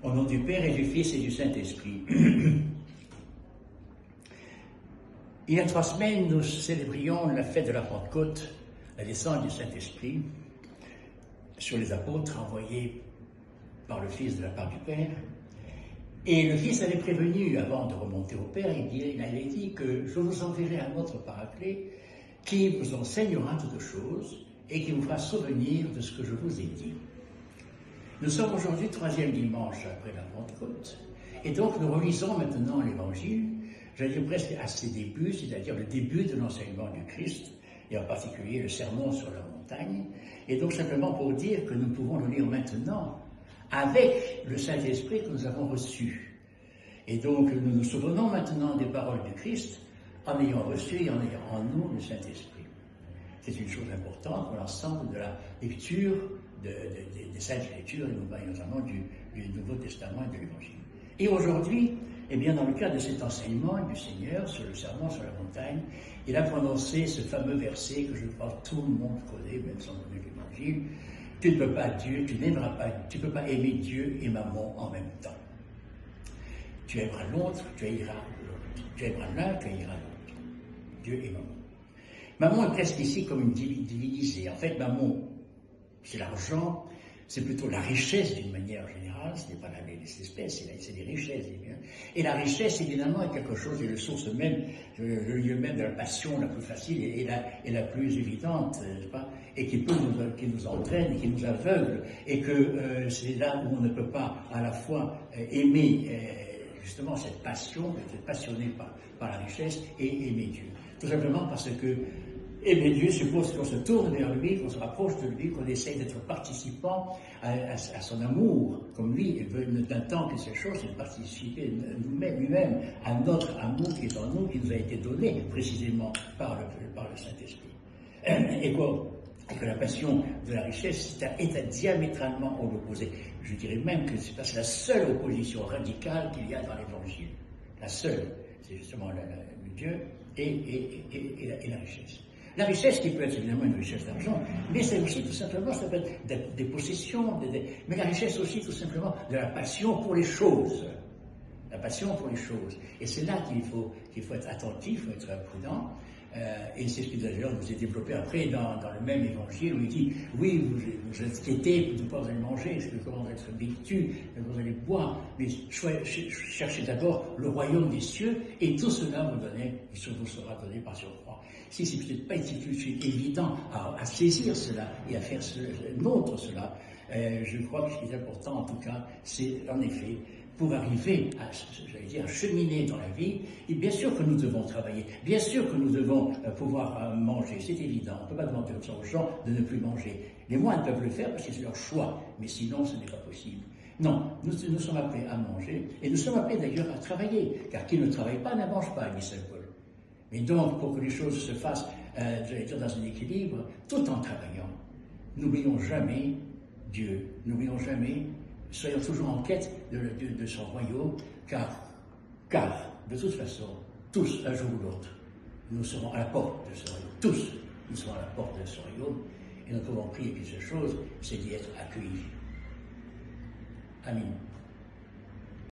Au nom du Père et du Fils et du Saint-Esprit. Il y a 3 semaines, nous célébrions la fête de la Pentecôte, la descente du Saint-Esprit sur les apôtres envoyés par le Fils de la part du Père. Et le Fils avait prévenu, avant de remonter au Père, il avait dit que je vous enverrai un autre Paraclet qui vous enseignera toutes choses et qui vous fera souvenir de ce que je vous ai dit. Nous sommes aujourd'hui 3e dimanche après la Pentecôte, et donc nous relisons maintenant l'Évangile, j'allais dire presque à ses débuts, c'est-à-dire le début de l'enseignement du Christ, et en particulier le sermon sur la montagne, et donc simplement pour dire que nous pouvons le lire maintenant avec le Saint-Esprit que nous avons reçu. Et donc nous nous souvenons maintenant des paroles du Christ en ayant reçu et en ayant en nous le Saint-Esprit. C'est une chose importante pour l'ensemble de la lecture des Saintes Écritures, et notamment du Nouveau Testament et de l'Évangile. Et aujourd'hui, eh bien, dans le cadre de cet enseignement du Seigneur sur le sermon sur la montagne, il a prononcé ce fameux verset que je crois tout le monde connaît, même sans connaître l'Évangile. Tu ne peux pas Dieu, tu n'aimeras pas, tu ne peux pas aimer Dieu et Mammon en même temps. Tu aimeras l'autre, tu aimeras l'un, tu aimeras l'autre. Dieu et Mammon. Mammon est presque ici comme une divinité. En fait, Mammon, c'est l'argent, c'est plutôt la richesse d'une manière générale, ce n'est pas les espèces, c'est les richesses. Et la richesse, évidemment, est quelque chose, est le source même, le lieu même de la passion la plus facile et la plus évidente, n'est-ce pas, et qui nous entraîne, et qui nous aveugle, et que c'est là où on ne peut pas à la fois aimer justement cette passion, être passionné par la richesse et aimer Dieu. Tout simplement parce que aimer Dieu suppose qu'on se tourne vers lui, qu'on se rapproche de lui, qu'on essaye d'être participant à son amour, comme lui, d'un temps que cette chose, c'est de participer lui-même à notre amour qui est en nous, qui nous a été donné précisément par le Saint-Esprit. Et que la passion de la richesse est diamétralement opposée. Je dirais même que c'est la seule opposition radicale qu'il y a dans l'Évangile. La seule, c'est justement le Dieu et la richesse. La richesse qui peut être évidemment une richesse d'argent, mais c'est aussi tout simplement, ça peut être des possessions, mais la richesse aussi tout simplement de la passion pour les choses. La passion pour les choses. Et c'est là qu'il faut être attentif, il faut être prudent. Et c'est ce qui d'ailleurs nous est développé après dans le même évangile où il dit oui, vous êtes quêtés de quoi vous allez manger, comment vous allez être vêtus, vous allez boire, mais cherchez d'abord le royaume des cieux et tout cela vous sera donné par surcroît. Si c'est peut-être pas évident à saisir cela et à faire nôtre cela, je crois que ce qui est important en tout cas, c'est en effet pour arriver à cheminer dans la vie, et bien sûr que nous devons travailler, bien sûr que nous devons pouvoir manger, c'est évident. On ne peut pas demander aux gens de ne plus manger. Les moines peuvent le faire parce que c'est leur choix, mais sinon ce n'est pas possible. Non, nous sommes appelés à manger, et nous sommes appelés d'ailleurs à travailler, car qui ne travaille pas ne mange pas, dit saint Paul. Mais donc, pour que les choses se fassent, dans un équilibre, tout en travaillant, n'oublions jamais Dieu, n'oublions jamais. Soyons toujours en quête de son royaume, car de toute façon, tous, un jour ou l'autre, nous serons à la porte de ce royaume. Tous, nous serons à la porte de ce royaume, et nous pouvons prier qu'une seule chose, c'est d'y être accueillis. Amen.